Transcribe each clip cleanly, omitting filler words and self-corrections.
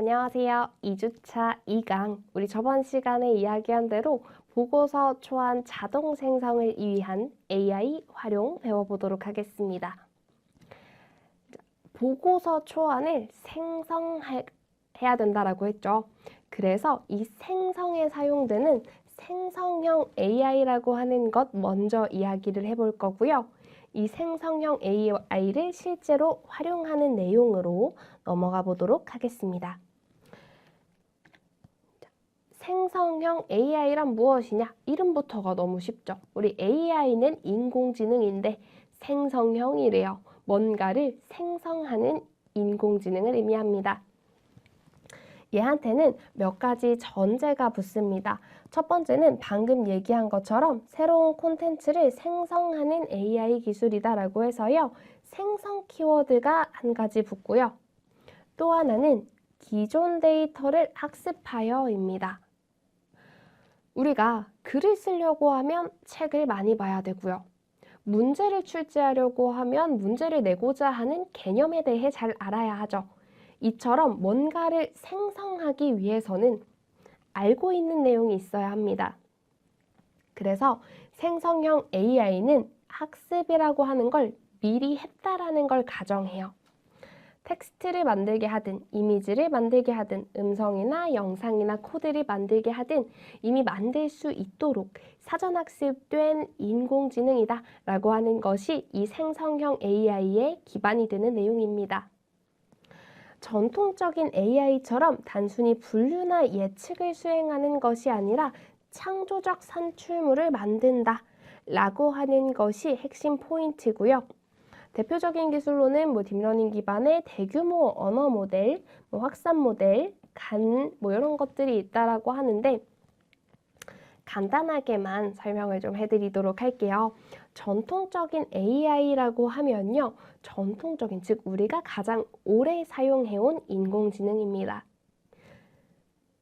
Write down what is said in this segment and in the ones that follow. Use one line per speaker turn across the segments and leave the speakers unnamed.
안녕하세요. 2주차 2강. 우리 저번 시간에 이야기한 대로 보고서 초안 자동 생성을 위한 AI 활용 배워보도록 하겠습니다. 보고서 초안을 생성해야 된다라고 했죠. 그래서 이 생성에 사용되는 생성형 AI라고 하는 것 먼저 이야기를 해볼 거고요. 이 생성형 AI를 실제로 활용하는 내용으로 넘어가 보도록 하겠습니다. 생성형 AI란 무엇이냐? 이름부터가 너무 쉽죠. 우리 AI는 인공지능인데 생성형이래요. 뭔가를 생성하는 인공지능을 의미합니다. 얘한테는 몇 가지 전제가 붙습니다. 첫 번째는 방금 얘기한 것처럼 새로운 콘텐츠를 생성하는 AI 기술이다라고 해서요. 생성 키워드가 한 가지 붙고요. 또 하나는 기존 데이터를 학습하여입니다. 우리가 글을 쓰려고 하면 책을 많이 봐야 되고요. 문제를 출제하려고 하면 문제를 내고자 하는 개념에 대해 잘 알아야 하죠. 이처럼 뭔가를 생성하기 위해서는 알고 있는 내용이 있어야 합니다. 그래서 생성형 AI는 학습이라고 하는 걸 미리 했다라는 걸 가정해요. 텍스트를 만들게 하든 이미지를 만들게 하든 음성이나 영상이나 코드를 만들게 하든 이미 만들 수 있도록 사전학습된 인공지능이다 라고 하는 것이 이 생성형 AI의 기반이 되는 내용입니다. 전통적인 AI처럼 단순히 분류나 예측을 수행하는 것이 아니라 창조적 산출물을 만든다 라고 하는 것이 핵심 포인트고요. 대표적인 기술로는 딥러닝 기반의 대규모 언어 모델, 확산 모델, 이런 것들이 있다라고 하는데 간단하게만 설명을 좀 해드리도록 할게요. 전통적인 AI라고 하면요. 전통적인, 즉 우리가 가장 오래 사용해온 인공지능입니다.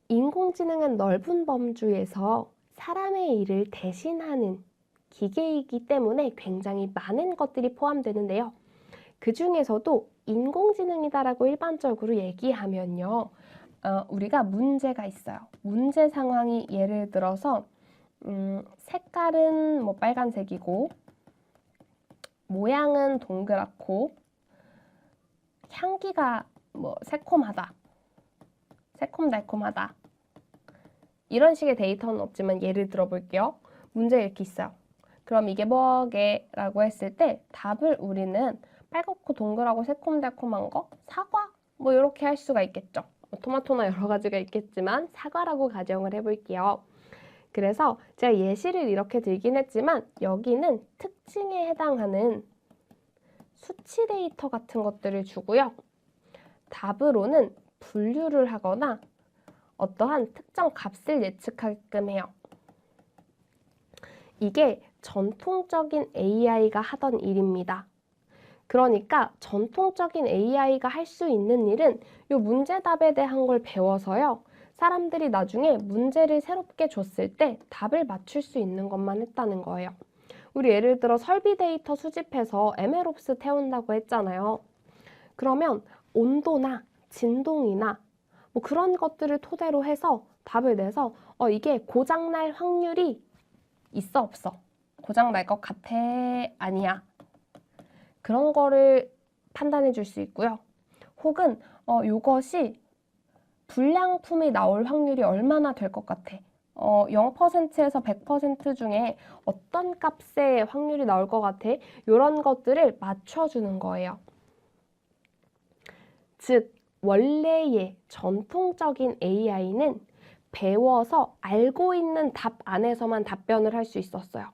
인공지능은 넓은 범주에서 사람의 일을 대신하는 기계이기 때문에 굉장히 많은 것들이 포함되는데요. 그 중에서도 인공지능이다라고 일반적으로 얘기하면요. 우리가 문제가 있어요. 문제 상황이 예를 들어서 색깔은 빨간색이고 모양은 동그랗고 향기가 새콤하다. 새콤달콤하다. 이런 식의 데이터는 없지만 예를 들어 볼게요. 문제 이렇게 있어요. 그럼 이게 뭐게? 라고 했을 때 답을 우리는 빨갛고 동그랗고 새콤달콤한 거? 사과? 이렇게 할 수가 있겠죠. 토마토나 여러 가지가 있겠지만 사과라고 가정을 해볼게요. 그래서 제가 예시를 이렇게 들긴 했지만 여기는 특징에 해당하는 수치 데이터 같은 것들을 주고요. 답으로는 분류를 하거나 어떠한 특정 값을 예측하게끔 해요. 이게 전통적인 AI가 하던 일입니다. 그러니까 전통적인 AI가 할 수 있는 일은 이 문제답에 대한 걸 배워서요. 사람들이 나중에 문제를 새롭게 줬을 때 답을 맞출 수 있는 것만 했다는 거예요. 우리 예를 들어 설비 데이터 수집해서 MLOps 태운다고 했잖아요. 그러면 온도나 진동이나 그런 것들을 토대로 해서 답을 내서 이게 고장날 확률이 있어 없어? 고장날 것 같아? 아니야? 그런 거를 판단해 줄 수 있고요. 혹은 이것이 불량품이 나올 확률이 얼마나 될 것 같아? 0%에서 100% 중에 어떤 값의 확률이 나올 것 같아? 이런 것들을 맞춰주는 거예요. 즉, 원래의 전통적인 AI는 배워서 알고 있는 답 안에서만 답변을 할 수 있었어요.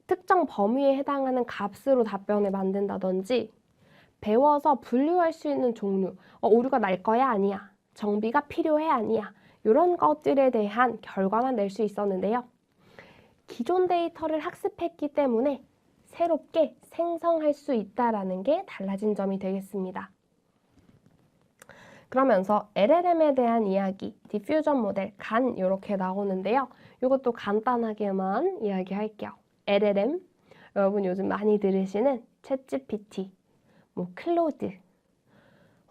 특정 범위에 해당하는 값으로 답변을 만든다든지 배워서 분류할 수 있는 종류, 오류가 날 거야? 아니야? 정비가 필요해? 아니야? 이런 것들에 대한 결과만 낼 수 있었는데요. 기존 데이터를 학습했기 때문에 새롭게 생성할 수 있다는 게 달라진 점이 되겠습니다. 그러면서 LLM에 대한 이야기, 디퓨전 모델, 간 이렇게 나오는데요. 이것도 간단하게만 이야기할게요. LLM, 여러분 요즘 많이 들으시는 챗GPT, 클로드,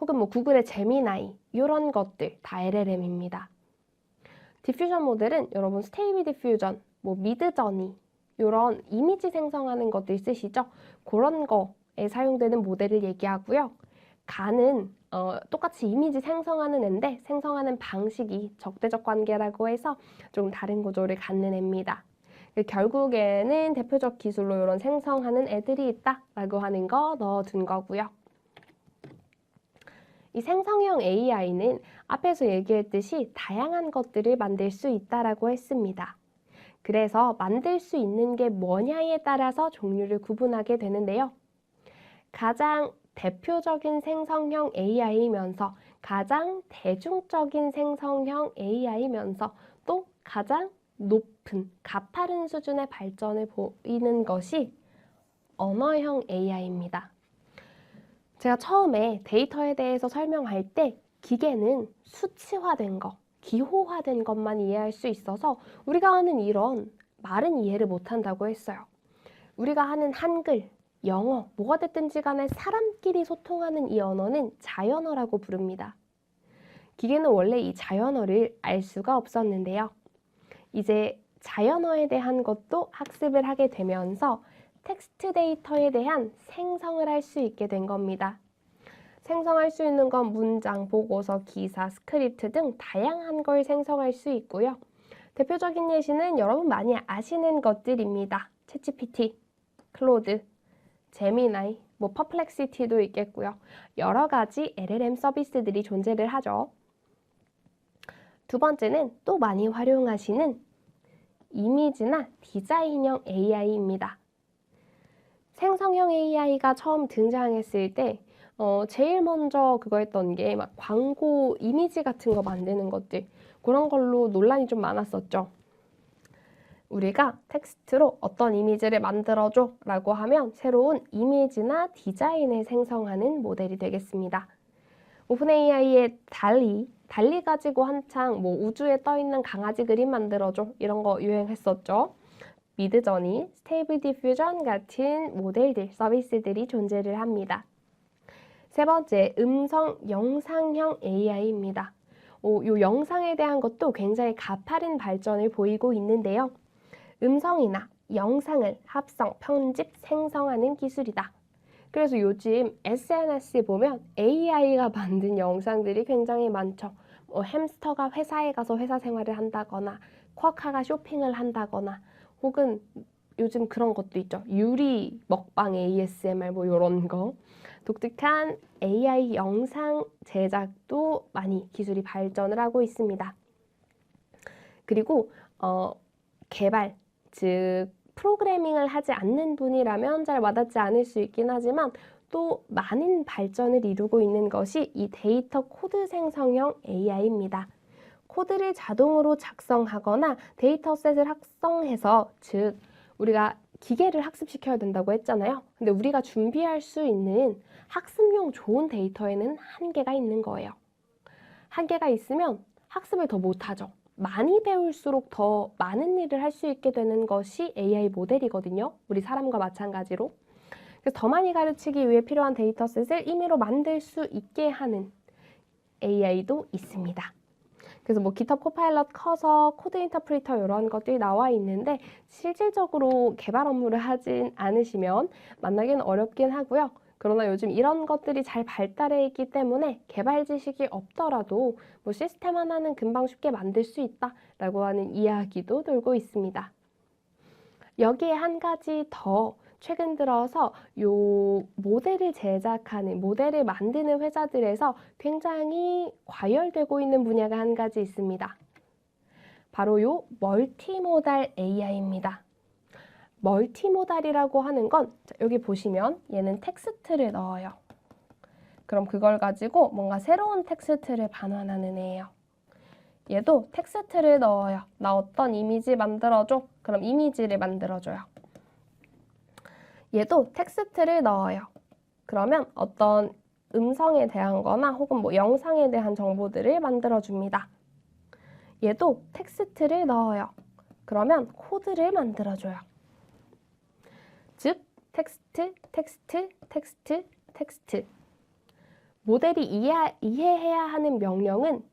혹은 뭐 구글의 제미나이 이런 것들 다 LLM입니다. 디퓨전 모델은 여러분 스테이비 디퓨전, 뭐 미드저니 이런 이미지 생성하는 것들 쓰시죠? 그런 거에 사용되는 모델을 얘기하고요. 가는 똑같이 이미지 생성하는 앤데 생성하는 방식이 적대적 관계라고 해서 좀 다른 구조를 갖는 애입니다. 결국에는 대표적 기술로 이런 생성하는 애들이 있다라고 하는 거 넣어둔 거고요. 이 생성형 AI는 앞에서 얘기했듯이 다양한 것들을 만들 수 있다라고 했습니다. 그래서 만들 수 있는 게 뭐냐에 따라서 종류를 구분하게 되는데요. 가장 대표적인 생성형 AI이면서 가장 대중적인 생성형 AI이면서 또 가장 높은 가파른 수준의 발전을 보이는 것이 언어형 AI입니다. 제가 처음에 데이터에 대해서 설명할 때 기계는 수치화된 거, 기호화된 것만 이해할 수 있어서 우리가 하는 이런 말은 이해를 못한다고 했어요. 우리가 하는 한글, 영어, 뭐가 됐든지 간에 사람끼리 소통하는 이 언어는 자연어라고 부릅니다. 기계는 원래 이 자연어를 알 수가 없었는데요. 이제 자연어에 대한 것도 학습을 하게 되면서 텍스트 데이터에 대한 생성을 할 수 있게 된 겁니다. 생성할 수 있는 건 문장, 보고서, 기사, 스크립트 등 다양한 걸 생성할 수 있고요. 대표적인 예시는 여러분 많이 아시는 것들입니다. 챗GPT, 클로드, 제미나이, 뭐 퍼플렉시티도 있겠고요. 여러 가지 LLM 서비스들이 존재를 하죠. 두 번째는 또 많이 활용하시는 이미지나 디자인형 AI입니다. 생성형 AI가 처음 등장했을 때 제일 먼저 그거 했던 게 막 광고 이미지 같은 거 만드는 것들 그런 걸로 논란이 좀 많았었죠. 우리가 텍스트로 어떤 이미지를 만들어줘 라고 하면 새로운 이미지나 디자인을 생성하는 모델이 되겠습니다. 오픈 AI의 달리 가지고 한창 뭐 우주에 떠있는 강아지 그림 만들어줘 이런 거 유행했었죠. 미드저니, 스테이블 디퓨전 같은 모델들, 서비스들이 존재를 합니다. 세 번째, 음성, 영상형 AI입니다. 요 영상에 대한 것도 굉장히 가파른 발전을 보이고 있는데요. 음성이나 영상을 합성, 편집, 생성하는 기술이다. 그래서 요즘 SNS에 보면 AI가 만든 영상들이 굉장히 많죠. 햄스터가 회사에 가서 회사 생활을 한다거나 쿼카가 쇼핑을 한다거나 혹은 요즘 그런 것도 있죠. 유리 먹방 ASMR 뭐 이런 거. 독특한 AI 영상 제작도 많이 기술이 발전을 하고 있습니다. 그리고 개발, 즉 프로그래밍을 하지 않는 분이라면 잘 와닿지 않을 수 있긴 하지만 또 많은 발전을 이루고 있는 것이 이 데이터 코드 생성형 AI입니다. 코드를 자동으로 작성하거나 데이터셋을 학성해서, 즉 우리가 기계를 학습시켜야 된다고 했잖아요. 근데 우리가 준비할 수 있는 학습용 좋은 데이터에는 한계가 있는 거예요. 한계가 있으면 학습을 더 못하죠. 많이 배울수록 더 많은 일을 할 수 있게 되는 것이 AI 모델이거든요. 우리 사람과 마찬가지로. 그래서 더 많이 가르치기 위해 필요한 데이터셋을 임의로 만들 수 있게 하는 AI도 있습니다. 그래서 뭐 GitHub 코파일럿 커서 코드 인터프리터 이런 것들이 나와 있는데 실질적으로 개발 업무를 하진 않으시면 만나기는 어렵긴 하고요. 그러나 요즘 이런 것들이 잘 발달해 있기 때문에 개발 지식이 없더라도 뭐 시스템 하나는 금방 쉽게 만들 수 있다라고 하는 이야기도 돌고 있습니다. 여기에 한 가지 더 최근 들어서 요 모델을 제작하는, 모델을 만드는 회사들에서 굉장히 과열되고 있는 분야가 한 가지 있습니다. 바로 요 멀티모달 AI입니다. 멀티모달이라고 하는 건 여기 보시면 얘는 텍스트를 넣어요. 그럼 그걸 가지고 뭔가 새로운 텍스트를 반환하는 애예요. 얘도 텍스트를 넣어요. 나 어떤 이미지 만들어줘. 그럼 이미지를 만들어줘요. 얘도 텍스트를 넣어요. 그러면 어떤 음성에 대한 거나 혹은 뭐 영상에 대한 정보들을 만들어줍니다. 얘도 텍스트를 넣어요. 그러면 코드를 만들어줘요. 즉 텍스트, 텍스트, 텍스트, 텍스트. 모델이 이해해야 하는 명령은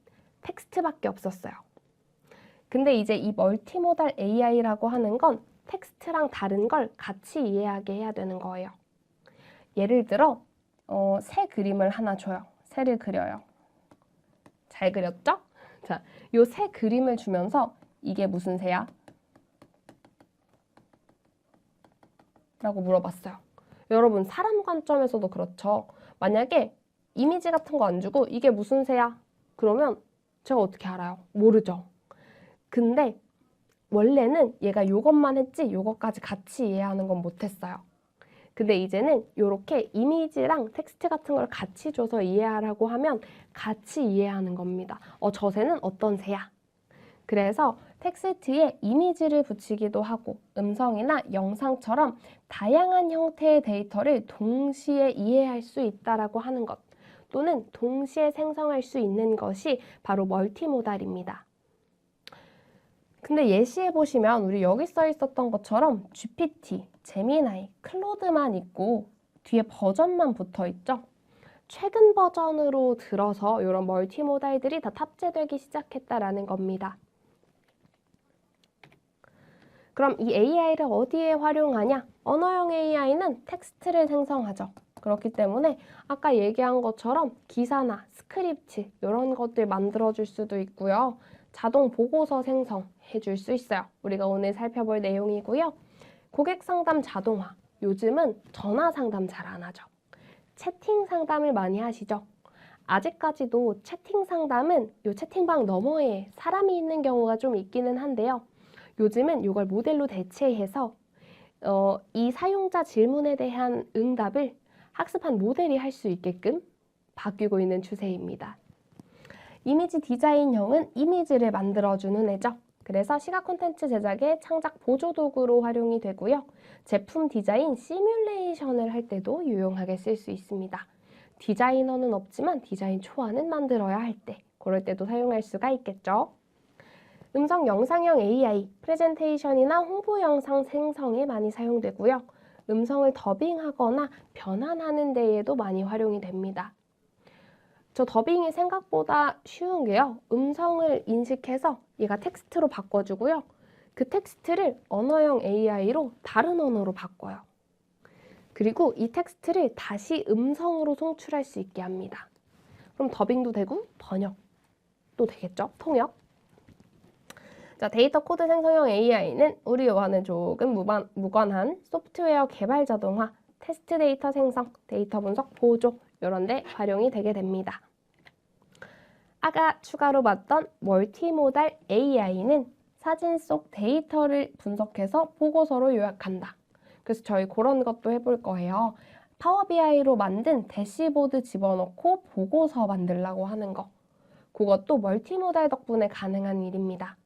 텍스트밖에 없었어요. 근데 이제 이 멀티모달 AI라고 하는 건 텍스트랑 다른 걸 같이 이해하게 해야 되는 거예요. 예를 들어 새 그림을 하나 줘요. 새를 그려요. 잘 그렸죠? 자, 요 새 그림을 주면서 이게 무슨 새야? 라고 물어봤어요. 여러분, 사람 관점에서도 그렇죠. 만약에 이미지 같은 거 안 주고 이게 무슨 새야? 그러면 제가 어떻게 알아요? 모르죠. 근데 원래는 얘가 요것만 했지 요것까지 같이 이해하는 건 못했어요. 근데 이제는 이렇게 이미지랑 텍스트 같은 걸 같이 줘서 이해하라고 하면 같이 이해하는 겁니다. 저 새는 어떤 새야? 그래서 텍스트에 이미지를 붙이기도 하고 음성이나 영상처럼 다양한 형태의 데이터를 동시에 이해할 수 있다라고 하는 것 또는 동시에 생성할 수 있는 것이 바로 멀티모달입니다. 근데 예시해 보시면 우리 여기 써 있었던 것처럼 GPT, 제미나이, 클로드만 있고 뒤에 버전만 붙어 있죠. 최근 버전으로 들어서 이런 멀티모달들이 다 탑재되기 시작했다라는 겁니다. 그럼 이 AI를 어디에 활용하냐? 언어형 AI는 텍스트를 생성하죠. 그렇기 때문에 아까 얘기한 것처럼 기사나 스크립트 이런 것들 만들어줄 수도 있고요. 자동 보고서 생성해 줄 수 있어요. 우리가 오늘 살펴볼 내용이고요. 고객 상담 자동화. 요즘은 전화 상담 잘 안 하죠. 채팅 상담을 많이 하시죠. 아직까지도 채팅 상담은 요 채팅방 너머에 사람이 있는 경우가 좀 있기는 한데요. 요즘은 이걸 모델로 대체해서 이 사용자 질문에 대한 응답을 학습한 모델이 할 수 있게끔 바뀌고 있는 추세입니다. 이미지 디자인형은 이미지를 만들어주는 애죠. 그래서 시각 콘텐츠 제작에 창작 보조 도구로 활용이 되고요. 제품 디자인 시뮬레이션을 할 때도 유용하게 쓸 수 있습니다. 디자이너는 없지만 디자인 초안은 만들어야 할 때, 그럴 때도 사용할 수가 있겠죠. 음성 영상형 AI, 프레젠테이션이나 홍보 영상 생성에 많이 사용되고요. 음성을 더빙하거나 변환하는 데에도 많이 활용이 됩니다. 저 더빙이 생각보다 쉬운 게요. 음성을 인식해서 얘가 텍스트로 바꿔주고요. 그 텍스트를 언어형 AI로 다른 언어로 바꿔요. 그리고 이 텍스트를 다시 음성으로 송출할 수 있게 합니다. 그럼 더빙도 되고 번역도 되겠죠? 통역. 자, 데이터 코드 생성형 AI는 우리와는 조금 무관한 소프트웨어 개발 자동화, 테스트 데이터 생성, 데이터 분석 보조 이런 데 활용이 되게 됩니다. 아까 추가로 봤던 멀티모달 AI는 사진 속 데이터를 분석해서 보고서로 요약한다. 그래서 저희 그런 것도 해볼 거예요. 파워 BI로 만든 대시보드 집어넣고 보고서 만들라고 하는 거. 그것도 멀티모달 덕분에 가능한 일입니다.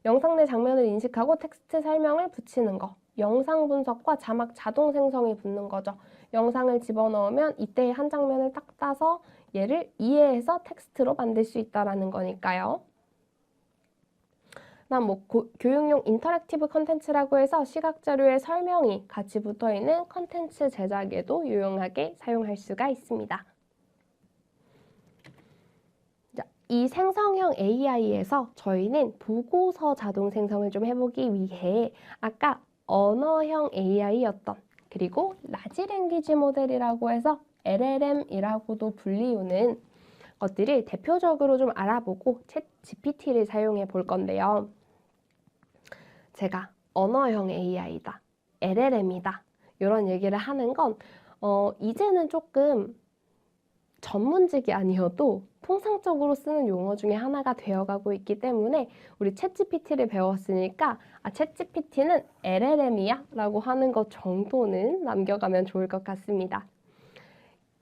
영상 내 장면을 인식하고 텍스트 설명을 붙이는 거. 영상 분석과 자막 자동 생성이 붙는 거죠. 영상을 집어넣으면 이때의 한 장면을 딱 따서 얘를 이해해서 텍스트로 만들 수 있다는 거니까요. 그다음 교육용 인터랙티브 컨텐츠라고 해서 시각 자료에 설명이 같이 붙어있는 컨텐츠 제작에도 유용하게 사용할 수가 있습니다. 이 생성형 AI에서 저희는 보고서 자동 생성을 좀 해보기 위해 아까 언어형 AI였던 그리고 라지 랭귀지 모델이라고 해서 LLM이라고도 불리우는 것들을 대표적으로 좀 알아보고 챗 GPT를 사용해 볼 건데요. 제가 언어형 AI다, LLM이다 이런 얘기를 하는 건 이제는 조금 전문직이 아니어도 통상적으로 쓰는 용어 중에 하나가 되어가고 있기 때문에 우리 챗GPT를 배웠으니까 챗GPT는 LLM이야? 라고 하는 것 정도는 남겨가면 좋을 것 같습니다.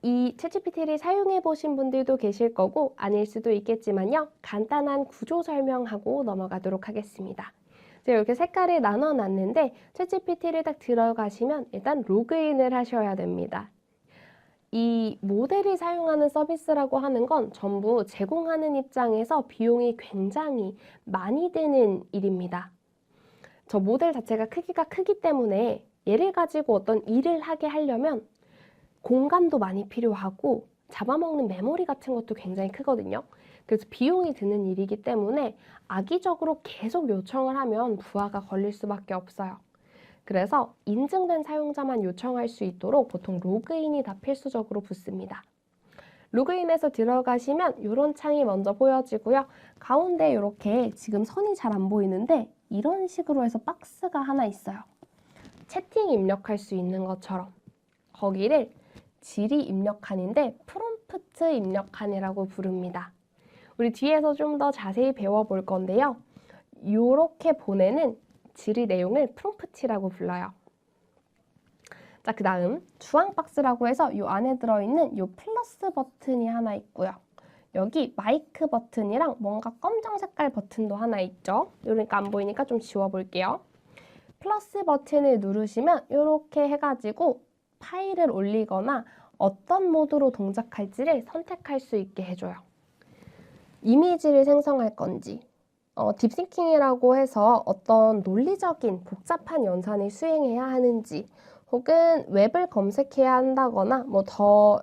이 챗GPT를 사용해 보신 분들도 계실 거고 아닐 수도 있겠지만요. 간단한 구조 설명하고 넘어가도록 하겠습니다. 제가 이렇게 색깔을 나눠놨는데 챗GPT를 딱 들어가시면 일단 로그인을 하셔야 됩니다. 이 모델이 사용하는 서비스라고 하는 건 전부 제공하는 입장에서 비용이 굉장히 많이 드는 일입니다. 저 모델 자체가 크기가 크기 때문에 얘를 가지고 어떤 일을 하게 하려면 공간도 많이 필요하고 잡아먹는 메모리 같은 것도 굉장히 크거든요. 그래서 비용이 드는 일이기 때문에 악의적으로 계속 요청을 하면 부하가 걸릴 수밖에 없어요. 그래서 인증된 사용자만 요청할 수 있도록 보통 로그인이 다 필수적으로 붙습니다. 로그인해서 들어가시면 이런 창이 먼저 보여지고요. 가운데 이렇게 지금 선이 잘 안 보이는데 이런 식으로 해서 박스가 하나 있어요. 채팅 입력할 수 있는 것처럼. 거기를 지리 입력칸인데 프롬프트 입력칸이라고 부릅니다. 우리 뒤에서 좀 더 자세히 배워볼 건데요. 이렇게 보내는 지리 내용을 프롬프트라고 불러요. 자, 그 다음 주황 박스라고 해서 이 안에 들어있는 이 플러스 버튼이 하나 있고요. 여기 마이크 버튼이랑 뭔가 검정 색깔 버튼도 하나 있죠. 그러니까 안 보이니까 좀 지워볼게요. 플러스 버튼을 누르시면 이렇게 해가지고 파일을 올리거나 어떤 모드로 동작할지를 선택할 수 있게 해줘요. 이미지를 생성할 건지, 딥싱킹이라고 해서 어떤 논리적인 복잡한 연산을 수행해야 하는지, 혹은 웹을 검색해야 한다거나 뭐 더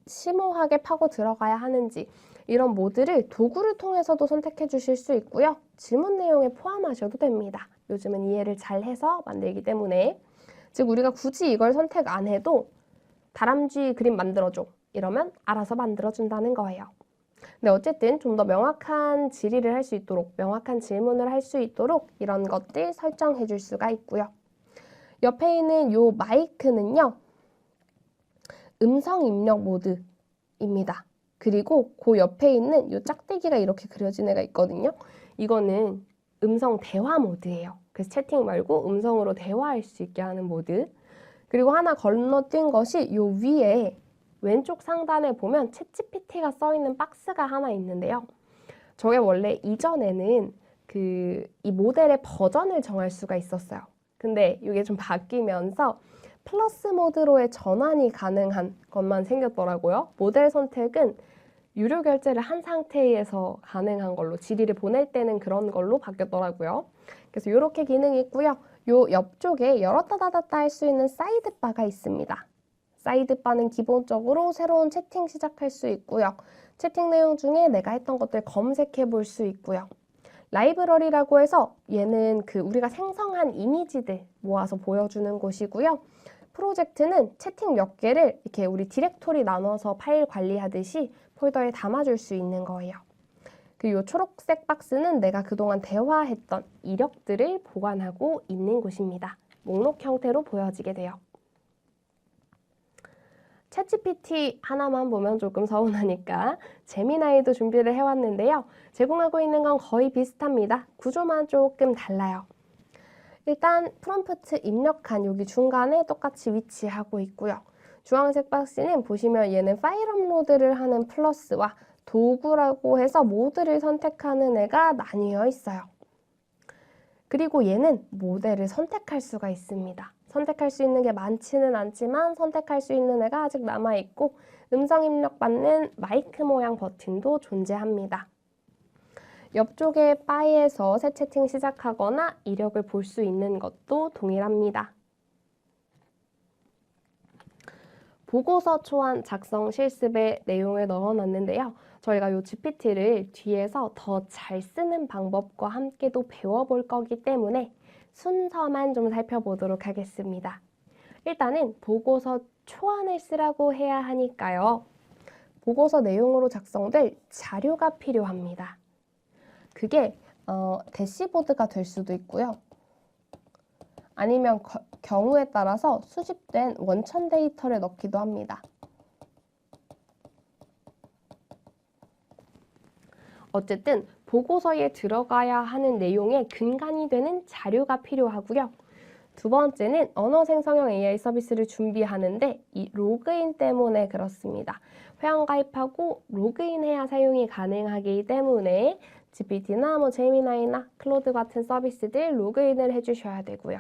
심오하게 파고 들어가야 하는지 이런 모드를 도구를 통해서도 선택해 주실 수 있고요. 질문 내용에 포함하셔도 됩니다. 요즘은 이해를 잘 해서 만들기 때문에. 즉 우리가 굳이 이걸 선택 안 해도 다람쥐 그림 만들어줘 이러면 알아서 만들어준다는 거예요. 근데 어쨌든 좀 더 명확한 질의를 할 수 있도록, 명확한 질문을 할 수 있도록 이런 것들 설정해 줄 수가 있고요. 옆에 있는 요 마이크는요, 음성 입력 모드입니다. 그리고 그 옆에 있는 요 짝대기가 이렇게 그려진 애가 있거든요. 이거는 음성 대화 모드예요. 그래서 채팅 말고 음성으로 대화할 수 있게 하는 모드. 그리고 하나 건너뛴 것이 요 위에 왼쪽 상단에 보면 챗GPT가 써있는 박스가 하나 있는데요. 저게 원래 이전에는 이 모델의 버전을 정할 수가 있었어요. 근데 이게 좀 바뀌면서 플러스 모드로의 전환이 가능한 것만 생겼더라고요. 모델 선택은 유료 결제를 한 상태에서 가능한 걸로, 질의를 보낼 때는 그런 걸로 바뀌었더라고요. 그래서 이렇게 기능이 있고요. 요 옆쪽에 열었다 닫았다 할 수 있는 사이드바가 있습니다. 사이드바는 기본적으로 새로운 채팅 시작할 수 있고요. 채팅 내용 중에 내가 했던 것들 검색해 볼 수 있고요. 라이브러리라고 해서 얘는 우리가 생성한 이미지들 모아서 보여주는 곳이고요. 프로젝트는 채팅 몇 개를 이렇게 우리 디렉토리 나눠서 파일 관리하듯이 폴더에 담아줄 수 있는 거예요. 그리고 이 초록색 박스는 내가 그동안 대화했던 이력들을 보관하고 있는 곳입니다. 목록 형태로 보여지게 돼요. 챗GPT 하나만 보면 조금 서운하니까 제미나이도 준비를 해왔는데요. 제공하고 있는 건 거의 비슷합니다. 구조만 조금 달라요. 일단 프롬프트 입력한 여기 중간에 똑같이 위치하고 있고요. 주황색 박스는 보시면 얘는 파일 업로드를 하는 플러스와 도구라고 해서 모드를 선택하는 애가 나뉘어 있어요. 그리고 얘는 모델을 선택할 수가 있습니다. 선택할 수 있는 게 많지는 않지만 선택할 수 있는 애가 아직 남아있고 음성 입력 받는 마이크 모양 버튼도 존재합니다. 옆쪽에 바에서 새 채팅 시작하거나 이력을 볼 수 있는 것도 동일합니다. 보고서 초안 작성 실습의 내용을 넣어놨는데요. 저희가 이 GPT를 뒤에서 더 잘 쓰는 방법과 함께도 배워볼 거기 때문에 순서만 좀 살펴보도록 하겠습니다. 일단은 보고서 초안을 쓰라고 해야 하니까요. 보고서 내용으로 작성될 자료가 필요합니다. 그게 대시보드가 될 수도 있고요. 아니면 경우에 따라서 수집된 원천 데이터를 넣기도 합니다. 어쨌든 보고서에 들어가야 하는 내용의 근간이 되는 자료가 필요하고요. 두 번째는 언어 생성형 AI 서비스를 준비하는데 이 로그인 때문에 그렇습니다. 회원 가입하고 로그인해야 사용이 가능하기 때문에 GPT나 제미나이나 클로드 같은 서비스들 로그인을 해주셔야 되고요.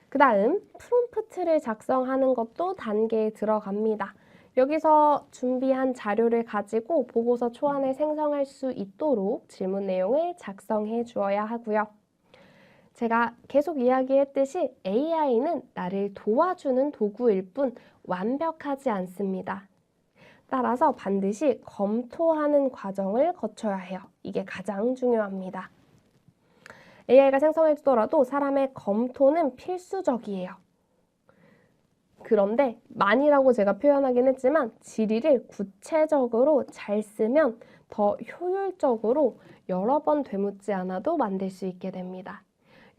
그 다음 프롬프트를 작성하는 것도 단계에 들어갑니다. 여기서 준비한 자료를 가지고 보고서 초안을 생성할 수 있도록 질문 내용을 작성해 주어야 하고요. 제가 계속 이야기했듯이 AI는 나를 도와주는 도구일 뿐 완벽하지 않습니다. 따라서 반드시 검토하는 과정을 거쳐야 해요. 이게 가장 중요합니다. AI가 생성해주더라도 사람의 검토는 필수적이에요. 그런데 많이라고 제가 표현하긴 했지만 질의를 구체적으로 잘 쓰면 더 효율적으로 여러 번 되묻지 않아도 만들 수 있게 됩니다.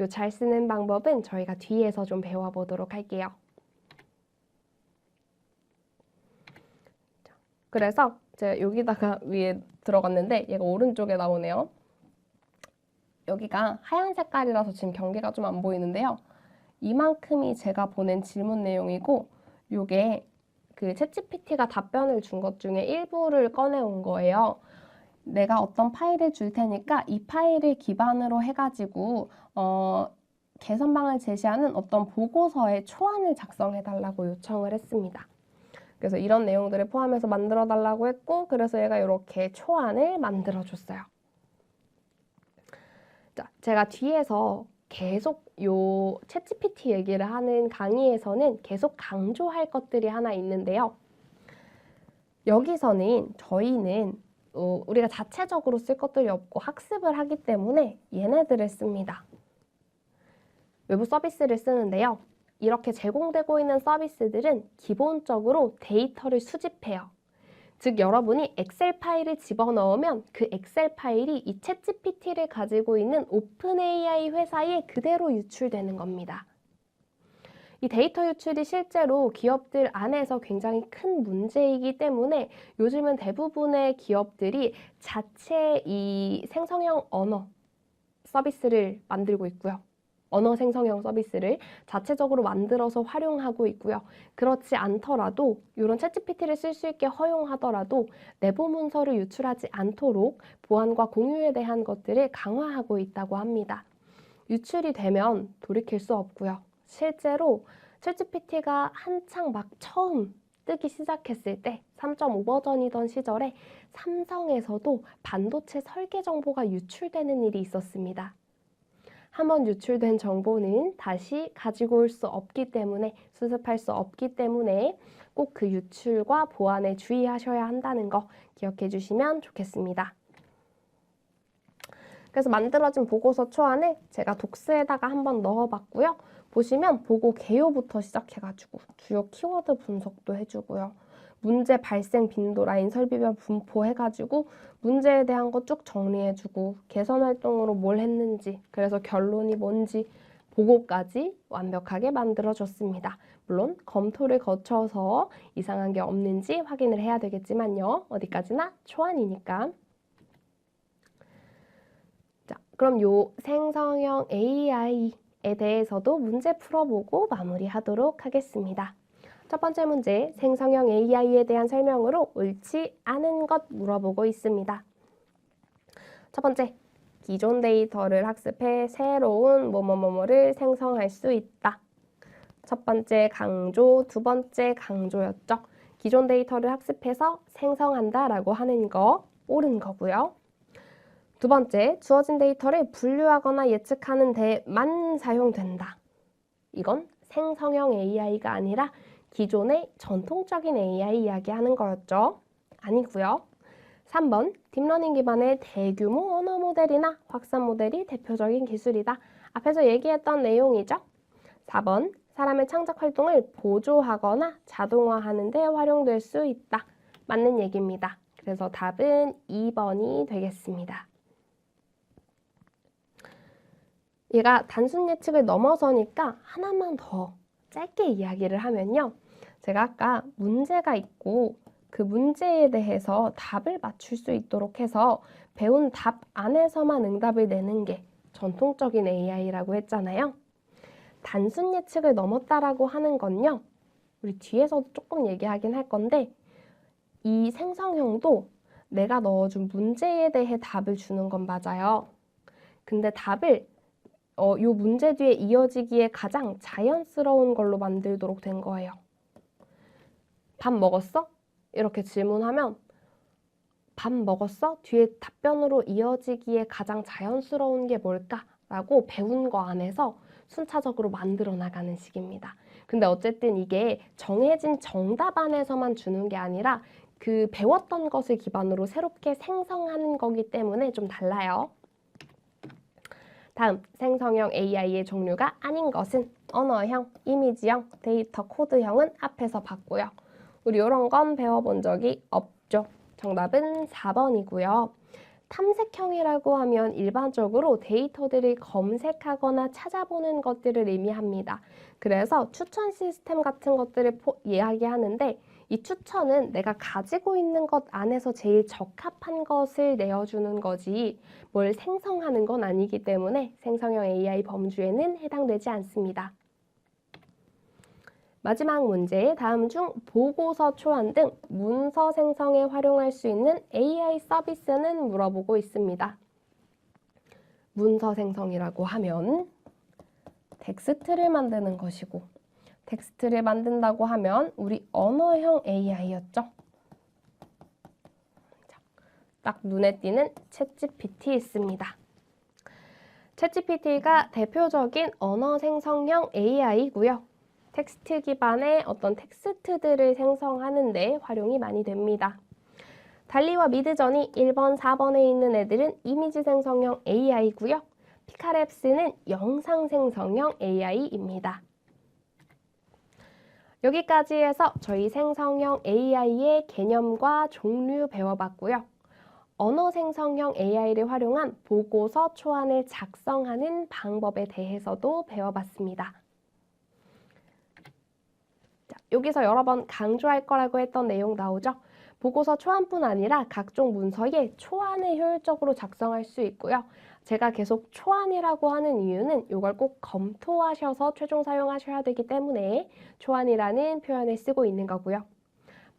요 잘 쓰는 방법은 저희가 뒤에서 좀 배워보도록 할게요. 그래서 제가 여기다가 위에 들어갔는데 얘가 오른쪽에 나오네요. 여기가 하얀 색깔이라서 지금 경계가 좀 안 보이는데요. 이만큼이 제가 보낸 질문 내용이고 요게 그 챗GPT가 답변을 준 것 중에 일부를 꺼내온 거예요. 내가 어떤 파일을 줄 테니까 이 파일을 기반으로 해가지고 개선방을 제시하는 어떤 보고서의 초안을 작성해달라고 요청을 했습니다. 그래서 이런 내용들을 포함해서 만들어달라고 했고 그래서 얘가 이렇게 초안을 만들어줬어요. 자, 제가 뒤에서 계속 요 챗GPT 얘기를 하는 강의에서는 계속 강조할 것들이 하나 있는데요. 여기서는 저희는 우리가 자체적으로 쓸 것들이 없고 학습을 하기 때문에 얘네들을 씁니다. 외부 서비스를 쓰는데요. 이렇게 제공되고 있는 서비스들은 기본적으로 데이터를 수집해요. 즉 여러분이 엑셀 파일을 집어넣으면 그 엑셀 파일이 이 챗GPT를 가지고 있는 오픈AI 회사에 그대로 유출되는 겁니다. 이 데이터 유출이 실제로 기업들 안에서 굉장히 큰 문제이기 때문에 요즘은 대부분의 기업들이 자체 이 생성형 언어 서비스를 만들고 있고요. 언어 생성형 서비스를 자체적으로 만들어서 활용하고 있고요. 그렇지 않더라도 이런 챗GPT를 쓸 수 있게 허용하더라도 내부 문서를 유출하지 않도록 보안과 공유에 대한 것들을 강화하고 있다고 합니다. 유출이 되면 돌이킬 수 없고요. 실제로 챗GPT가 한창 막 처음 뜨기 시작했을 때 3.5 버전이던 시절에 삼성에서도 반도체 설계 정보가 유출되는 일이 있었습니다. 한번 유출된 정보는 다시 가지고 올 수 없기 때문에 수습할 수 없기 때문에 꼭 그 유출과 보안에 주의하셔야 한다는 거 기억해 주시면 좋겠습니다. 그래서 만들어진 보고서 초안을 제가 독스에다가 한번 넣어봤고요. 보시면 보고 개요부터 시작해가지고 주요 키워드 분석도 해주고요. 문제 발생 빈도 라인 설비별 분포해가지고 문제에 대한 거 쭉 정리해주고 개선 활동으로 뭘 했는지 그래서 결론이 뭔지 보고까지 완벽하게 만들어줬습니다. 물론 검토를 거쳐서 이상한 게 없는지 확인을 해야 되겠지만요. 어디까지나 초안이니까. 자, 그럼 요 생성형 AI에 대해서도 문제 풀어보고 마무리하도록 하겠습니다. 첫 번째 문제, 생성형 AI에 대한 설명으로 옳지 않은 것 물어보고 있습니다. 첫 번째, 기존 데이터를 학습해 새로운 뭐뭐뭐뭐를 생성할 수 있다. 첫 번째 강조, 두 번째 강조였죠. 기존 데이터를 학습해서 생성한다 라고 하는 거 옳은 거고요. 두 번째, 주어진 데이터를 분류하거나 예측하는 데만 사용된다. 이건 생성형 AI가 아니라 기존의 전통적인 AI 이야기하는 거였죠. 아니고요. 3번, 딥러닝 기반의 대규모 언어 모델이나 확산 모델이 대표적인 기술이다. 앞에서 얘기했던 내용이죠. 4번, 사람의 창작 활동을 보조하거나 자동화하는 데 활용될 수 있다. 맞는 얘기입니다. 그래서 답은 2번이 되겠습니다. 얘가 단순 예측을 넘어서니까 하나만 더 짧게 이야기를 하면요. 제가 아까 문제가 있고 그 문제에 대해서 답을 맞출 수 있도록 해서 배운 답 안에서만 응답을 내는 게 전통적인 AI라고 했잖아요. 단순 예측을 넘었다라고 하는 건요. 우리 뒤에서도 조금 얘기하긴 할 건데 이 생성형도 내가 넣어준 문제에 대해 답을 주는 건 맞아요. 근데 답을 요 문제 뒤에 이어지기에 가장 자연스러운 걸로 만들도록 된 거예요. 밥 먹었어? 이렇게 질문하면 밥 먹었어? 뒤에 답변으로 이어지기에 가장 자연스러운 게 뭘까? 라고 배운 거 안에서 순차적으로 만들어 나가는 식입니다. 근데 어쨌든 이게 정해진 정답 안에서만 주는 게 아니라 그 배웠던 것을 기반으로 새롭게 생성하는 거기 때문에 좀 달라요. 다음, 생성형 AI의 종류가 아닌 것은 언어형, 이미지형, 데이터 코드형은 앞에서 봤고요. 우리 이런 건 배워본 적이 없죠. 정답은 4번이고요. 탐색형이라고 하면 일반적으로 데이터들을 검색하거나 찾아보는 것들을 의미합니다. 그래서 추천 시스템 같은 것들을 이야기하는데 이 추천은 내가 가지고 있는 것 안에서 제일 적합한 것을 내어주는 거지 뭘 생성하는 건 아니기 때문에 생성형 AI 범주에는 해당되지 않습니다. 마지막 문제, 다음 중 보고서 초안 등 문서 생성에 활용할 수 있는 AI 서비스는 물어보고 있습니다. 문서 생성이라고 하면 텍스트를 만드는 것이고, 텍스트를 만든다고 하면 우리 언어형 AI였죠. 딱 눈에 띄는 챗GPT 있습니다. 챗GPT가 대표적인 언어 생성형 AI고요. 텍스트 기반의 어떤 텍스트들을 생성하는 데 활용이 많이 됩니다. 달리와 미드전이 1번, 4번에 있는 애들은 이미지 생성형 AI고요. 피카랩스는 영상 생성형 AI입니다. 여기까지 해서 저희 생성형 AI의 개념과 종류 배워봤고요. 언어 생성형 AI를 활용한 보고서 초안을 작성하는 방법에 대해서도 배워봤습니다. 자, 여기서 여러 번 강조할 거라고 했던 내용 나오죠? 보고서 초안뿐 아니라 각종 문서에 초안을 효율적으로 작성할 수 있고요. 제가 계속 초안이라고 하는 이유는 이걸 꼭 검토하셔서 최종 사용하셔야 되기 때문에 초안이라는 표현을 쓰고 있는 거고요.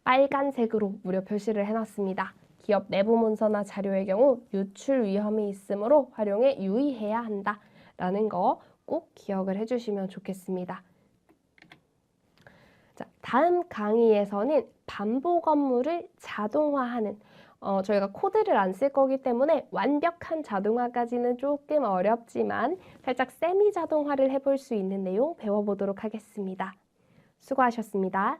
빨간색으로 무료 표시를 해놨습니다. 기업 내부 문서나 자료의 경우 유출 위험이 있으므로 활용에 유의해야 한다라는 거 꼭 기억을 해주시면 좋겠습니다. 자, 다음 강의에서는 반복 업무를 자동화하는 저희가 코드를 안 쓸 거기 때문에 완벽한 자동화까지는 조금 어렵지만 살짝 세미 자동화를 해볼 수 있는 내용 배워보도록 하겠습니다. 수고하셨습니다.